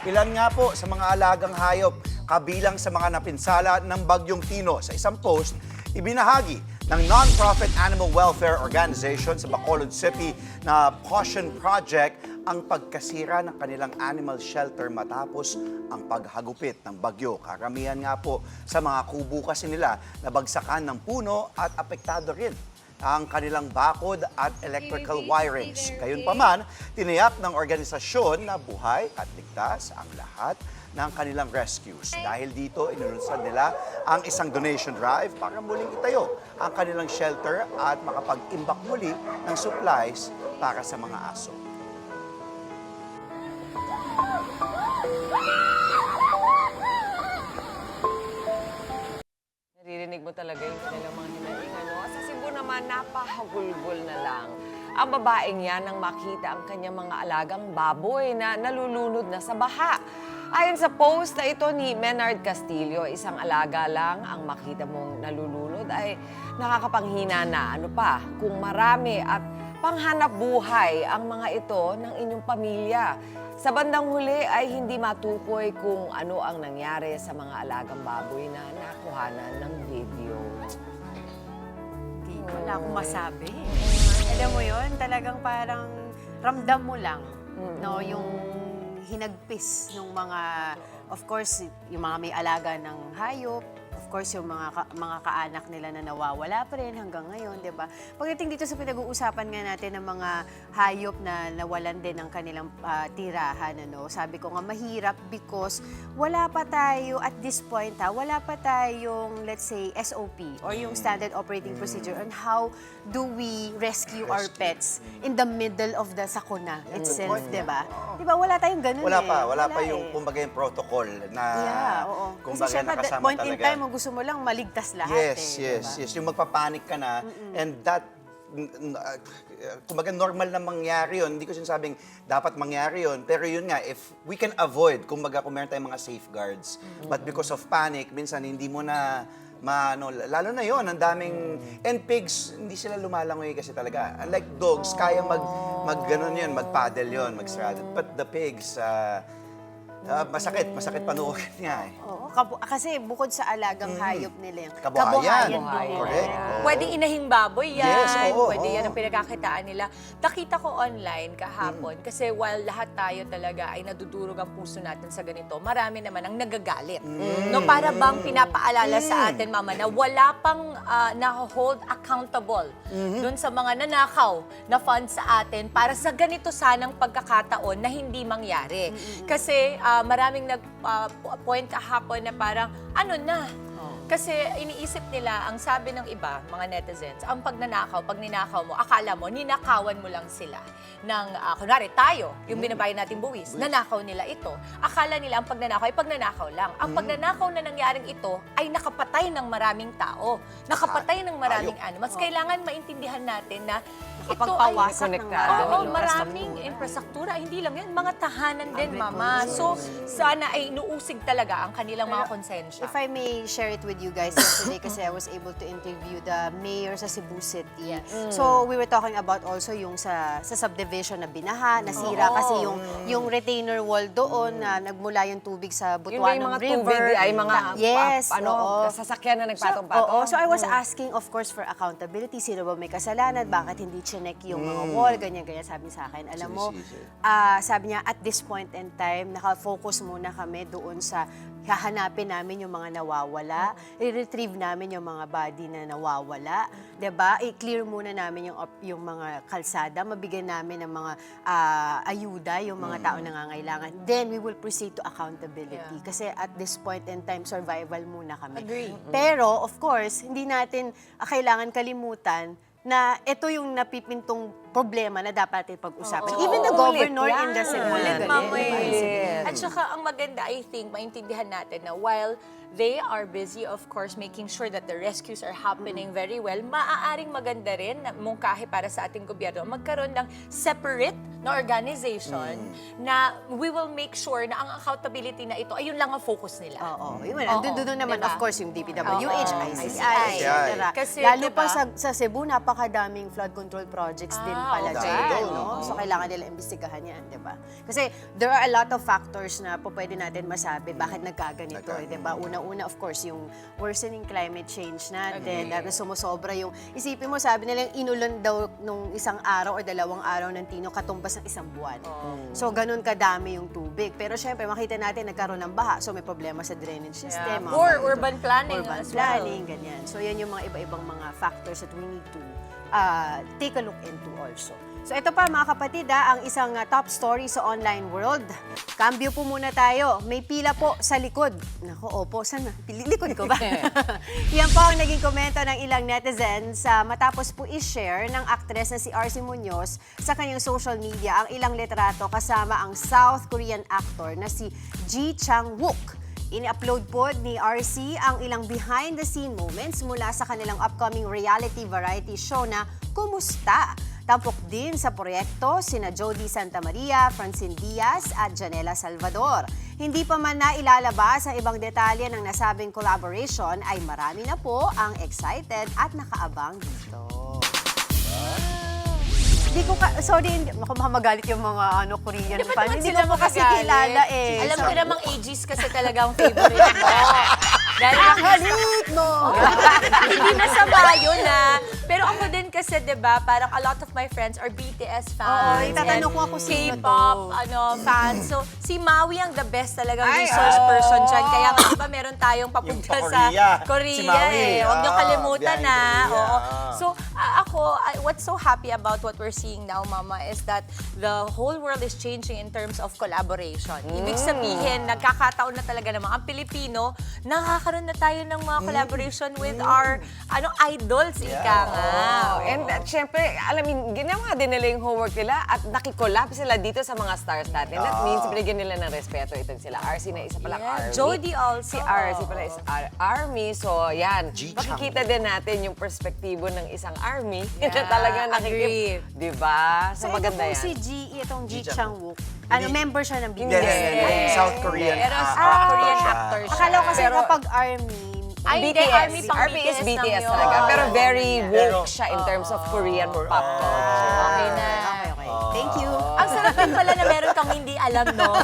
Ilan nga po sa mga alagang hayop kabilang sa mga napinsala ng Bagyong Tino. Sa isang post, ibinahagi ng non-profit animal welfare organization sa Bacolod City na Caution Project ang pagkasira ng kanilang animal shelter matapos ang paghagupit ng bagyo. Karamihan nga po sa mga kubo kasi nila nabagsakan ng puno at apektado rin ang kanilang bakod at electrical wirings. Gayunpaman, tiniyak ng organisasyon na buhay at ligtas ang lahat ng kanilang rescues. Dahil dito, inununsad nila ang isang donation drive para muling itayo ang kanilang shelter at makapag-imbak muli ng supplies para sa mga aso. Naririnig mo talaga yung kanilang mga hinaing, ano? Sa Cebu naman, napahagulgol na lang. Ang babaeng yan nang makita ang kanyang mga alagang baboy na nalulunod na sa baha. Ayon sa post na ito ni Menard Castillo, isang alaga lang ang makita mong nalulunod ay nakakapanghina na. Ano pa, kung marami at panghanap buhay ang mga ito ng inyong pamilya. Sa bandang huli ay hindi matukoy kung ano ang nangyari sa mga alagang baboy na nakuhanan ng video. Wala akong masabi. Alam mo yun, talagang parang ramdam mo lang, no, yung hinagpis ng mga, of course, yung mga may alaga ng hayop, of course, yung mga kaanak nila na nawawala pa rin hanggang ngayon, di ba? Pagdating dito sa pinag-uusapan nga natin ng mga hayop na nawalan din ng kanilang tirahan, ano, sabi ko nga mahirap because wala pa tayo, at this point, wala pa tayong, let's say, SOP or yung Standard Operating Procedure on how do we rescue our pets in the middle of the sakuna itself, di ba? Di ba, wala tayong ganun Wala pa yung, kumbaga, yung protocol na, oo. kumbaga, Kasi syempre, at that nakasama point in talaga. time, gusto mo lang maligtas lahat. Yes. Yung magpapanik ka na, and that, kumbaga, normal na mangyari yun. Hindi ko sinasabing dapat mangyari yun. Pero yun nga, if we can avoid, kumbaga, kung meron tayong mga safeguards, but because of panic, minsan hindi mo na lalo na yon, ang daming, and pigs, hindi sila lumalangoy kasi talaga. Unlike dogs, kaya mag-ganon yun, mag-paddle yun, mag-straddle. But the pigs, masakit panoorin niya eh. Oo, kasi bukod sa alagang hayop nila, Kabuhayan. din. Correct. Oo. Pwedeng inahing baboy yan. Yes, oo, Pwede oo. yan ang pinagkakitaan nila. Nakita ko online kahapon, kasi while lahat tayo talaga ay nadudurog ang puso natin sa ganito, marami naman ang nagagalit. No, para bang pinapaalala sa atin, Mama, na wala pang na-hold accountable dun sa mga nanakaw na funds sa atin para sa ganito sanang pagkakataon na hindi mangyari. Kasi maraming nag-point kahapon na parang, ano na? Kasi iniisip nila, ang sabi ng iba, mga netizens, ang pag ninakaw mo, akala mo, ninakawan mo lang sila ng, kunwari tayo, yung binabayad nating buwis, nanakaw nila ito. Akala nila ang pagnanakaw ay pagnanakaw lang. Ang pagnanakaw na nangyaring ito ay nakapatay ng maraming tao, nakapatay ng maraming animals. Kailangan maintindihan natin na ito ay maraming infrastruktura, hindi lang yan, mga tahanan din, Mama. So, sana ay inuusig talaga ang kanilang mga konsensya. If I may share it with you guys yesterday, kasi I was able to interview the mayor sa Cebu City. So, we were talking about also yung sa subdivision na binaha, nasira kasi yung retainer wall doon na nagmula yung tubig sa Butuanang River. Yung tubig ay mga sasakyan na nagpatong-patong. So I was asking, of course, for accountability. Sino ba may kasalanan? Bakit hindi chinek yung mga wall? Ganyan-ganyan sabi sa akin. Alam mo, sabi niya, at this point in time, nakafocus muna kami doon sa hahanapin namin yung mga nawawala, i-retrieve namin yung mga body na nawawala, 'di ba? I-clear muna namin yung mga kalsada, mabigyan namin ng mga ayuda yung mga tao nangangailangan. Then we will proceed to accountability. Kasi at this point in time, survival muna kami. Agree. Pero of course, hindi natin kailangan kalimutan na ito yung napipintong problema na dapat natin pag-usapan. Even the governor in the Cebu. At saka ang maganda, I think, maintindihan natin na while they are busy, of course, making sure that the rescues are happening very well, maaaring maganda rin na mungkahi para sa ating gobyerno magkaroon ng separate na organization na we will make sure na ang accountability na ito, ayun lang ang focus nila. Yun man. Doon naman, diba? of course, yung DPWH, ICI, etc. Kasi, Lalo diba? pa sa Cebu, napakadaming flood control projects din pala okay. dyan. No? So, kailangan nila imbestigahan yan, di ba? Kasi there are a lot of factors na po pwede natin masabi bakit nagkaganito. Diba? Una-una, of course, yung worsening climate change natin. Dahil sumusobra yung, isipin mo, sabi nila yung inulan daw nung isang araw o 2 araw ng Tino katumbas ng 1 buwan. So, ganun kadami yung tubig. Pero syempre, makita natin nagkaroon ng baha. So, may problema sa drainage system. mga Or ganito. urban planning Urban as well. planning, ganyan. So, yan yung mga iba-ibang mga factors that we need to take a look into also. So, ito pa mga kapatid, ang isang top story sa online world. Cambio po muna tayo. May pila po sa likod. Naku, opo, saan na? Likod ko ba? Yan po ang naging komento ng ilang netizens matapos po i-share ng aktres na si RC Munoz sa kanyang social media ang ilang litrato kasama ang South Korean actor na si Ji Chang-wook. Ini-upload po ni RC ang ilang behind-the-scene moments mula sa kanilang upcoming reality variety show na Kumusta? Tampok din sa proyekto sina Jody Santa Maria, Francine Diaz at Janela Salvador. Hindi pa man nailalabas ang ibang detalye ng nasabing collaboration ay marami na po ang excited at nakaabang dito. Hindi ko sorry, baka magalit yung mga Korean Di ba fan. naman Hindi sila ko po kasi magagalit? kilala eh. Alam ko namang Aegis kasi talagang favorite mo. Dahil Halit mo! hindi masama yun Pero ako din kasi, di ba, parang a lot of my friends are BTS fans. Oo, itatanong ko ako sino K-pop, to. fans. So, si Maui ang the best talagang Ay, resource person dyan. Kaya, di ba, meron tayong papunta Yung sa Korea. Korea Si Maui. Huwag niyo kalimutan biyahe Korea. Oo. So, what's so happy about what we're seeing now, Mama, is that the whole world is changing in terms of collaboration. Ibig sabihin, nagkakataon na talaga naman ang Pilipino, nakakaroon na tayo ng mga collaboration with our idols, ika nga. And syempre, alam mo, ginawa din nila yung homework nila at nakikollab sila dito sa mga stars natin. That means binigyan nila ng respeto itong sila. RC na isa palang Yeah, ARMY. Jody also. Si RC pala is ARMY. So, yan. Ji Makikita din natin yung perspektibo ng isang ARMY na talaga agree. Diba? So, So, ito maganda po yan. si itong Ji Ji Chang-wook. Hindi. Member siya ng Hindi, BTS. hindi. South Korean. Pero Korean actor siya. Akala ko kasi Pero- kapag ARMY, Ay, hindi, BTS. ARMY pang ARMY is BTS BTS lang talaga. yun. Pero very Pero- woke siya in terms of Korean pop culture. Okay na. okay. Thank you. Ang sarap din pala na meron kang hindi alam, no?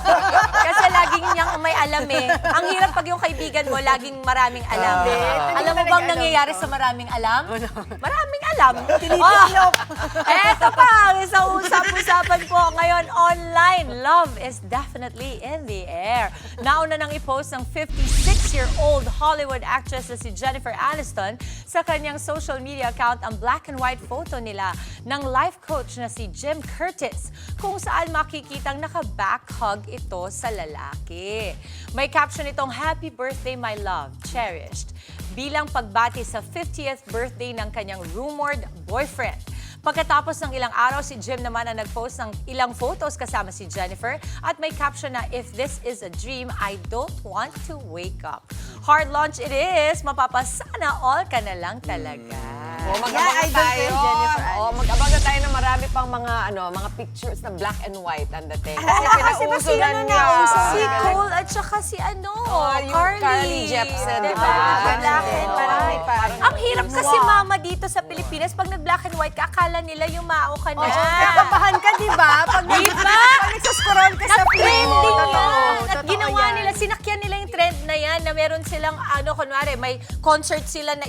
Kasi laging niyang may alam eh. Ang hirap pag yung kaibigan mo, laging maraming alam. Alam mo bang nangyayari sa maraming alam? Maraming alam. Tinitinlok. Eto pa, ang isang usap-usapan po ngayon online. Love is definitely in the air. Nauna nang i-post ng 56-year-old Hollywood actress na si Jennifer Aniston sa kanyang social media account ang black and white photo nila ng life coach na si Jim Curtis, kung saan makikitang naka-back hug ito sa lalaki. May caption itong, "Happy birthday, my love, cherished," bilang pagbati sa 50th birthday ng kanyang rumored boyfriend. Pagkatapos ng ilang araw, si Jim naman ang nag-post ng ilang photos kasama si Jennifer at may caption na, "If this is a dream, I don't want to wake up." Hard launch it is, mapapasana all ka na lang talaga. Mag-abang Yeah, idol ko tayo. yun, Jennifer Aniston. Mag-abang na tayo na marami pang mga pictures na black and white ang dating. Kasi kasi ba pinauso sila na na niya. nauso? Si Cole at saka si yung Carly Jepsen, Diba? diba? Black and white. parang Ang hirap kasi, Mama, dito sa Pilipinas, pag nag-black and white ka, akala nila yung mao ka na. Kakabahan ka, di ba? Pag Diba? nagsascroll ka sa feed mo. Trending Totoo. yan. At Totoo ginawa yan. nila, sinakyan nila yung trend na yan, na meron silang, kunwari, may concert sila na,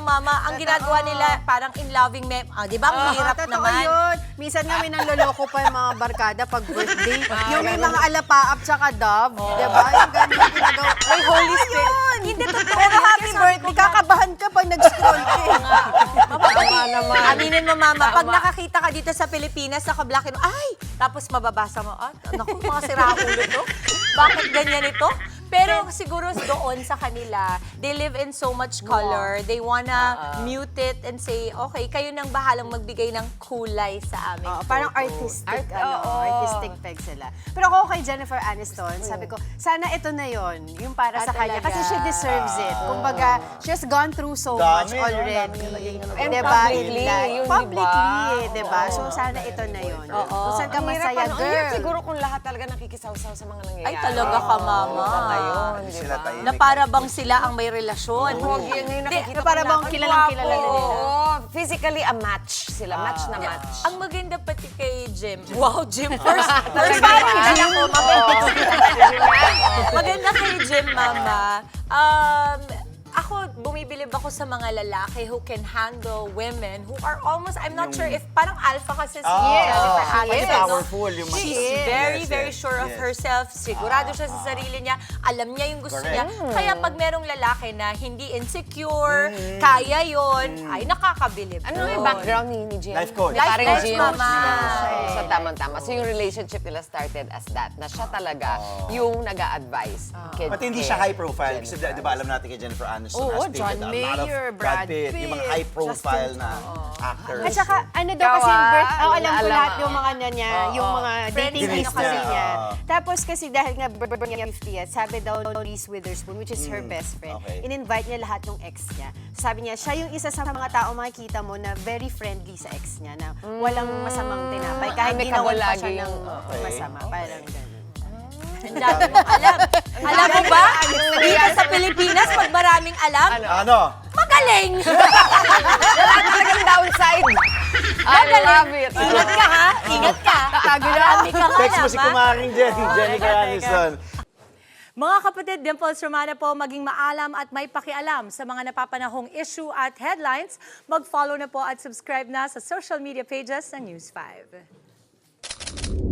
Mama, ang ginagawa nila, parang in loving di ba? Ang hirap Totoo naman. yun. Minsan nga may nanloloko pa yung mga barkada pag birthday. Yung may mga alapaap tsaka dove. Di ba? Yung ganun yung ginagawa. May Holy Spirit. Yun. Hindi totoo. Pero happy birthday. Kakabahan ka pag nag-scroll ka. Tama naman. Aminin mo, Mama, pag nakakita ka dito sa Pilipinas, naka-black and tapos mababasa mo, naku, mga siraulo to. Bakit ganyan ito? Pero siguro doon sa kanila, they live in so much color. They wanna mute it and say, okay, kayo nang bahalang magbigay ng kulay sa aming Parang photo. artistic peg sila. Pero ako kay Jennifer Aniston, sabi ko, sana ito na yon yung para sa kanya. talaga. Kasi she deserves it. Kumbaga, she has gone through so Dami, much no? already. And Diba? publicly, In life. yun, Publicly, diba? diba? So sana ito na yun. Oo. Kung saan ka Ang hirap, masaya, ano, ang hirap girl. siguro kung lahat talaga nakikisaw-saw sa mga nangyayari. Ay, talaga ka, Mama. Ayun, Hindi di sila ba? tahimik. Na para bang sila ang may relasyon. Huwag yun ngayon Hindi, nakikita para ko bang ang kilalang-kilala gwapo. nila. Oo, physically a match sila. Match na match. Ang maganda pati kay Jim. Wow, Jim. First time Jim ako. Maganda kay Jim, Mama. Ako, bumibilib ako sa mga lalaki who can handle women who are almost, I'm not sure if parang alpha kasi si Jennifer Kasi Aniston, no? powerful yung She's Yes, very, yes, very yes, sure of yes. herself. Sigurado siya sa sarili niya. Alam niya yung gusto Correct. niya. Kaya pag merong lalaki na hindi insecure, kaya yon, ay nakakabilib. Ano yung yun. background ni Jim? Life coach. Ni parang Life coach, Jim. Mama. So, tamang-tama. So, yung relationship nila started as that. Na siya talaga yung nag-a-advise. Pati hindi siya high profile. Kasi di ba alam natin kay Jennifer Aniston Oo, has dated John a lot of Mayer, Brad Brad Pitt. Yung mga high profile na actors. At saka, ano daw kasi, alam ko alam, lahat yung mga ano niya, yung mga dating Friends ano kasi niya, niya. oo. Tapos kasi dahil nga birthday niya 50th, sabi daw Reese Witherspoon, which is her best friend, okay. in-invite niya lahat ng ex niya. Sabi niya, siya yung isa sa mga tao makikita mo na very friendly sa ex niya, na walang masamang tinapay. Kahit Amicable ginawan pa lagi siya ng yung- masama. Parang gano'n. Ang dami mong alam. Alam mo ba? Dito sa Pilipinas, pag maraming alam, Ano? magaling! Wala talagang downside. I love it. Ingat ka, ha? Ingat ka. Marami kang Text mo alam, si ha? kumaring Jennifer Aniston. Mga kapatid, Dimples Romana po, maging maalam at may pakialam sa mga napapanahong issue at headlines. Mag-follow na po at subscribe na sa social media pages ng News 5.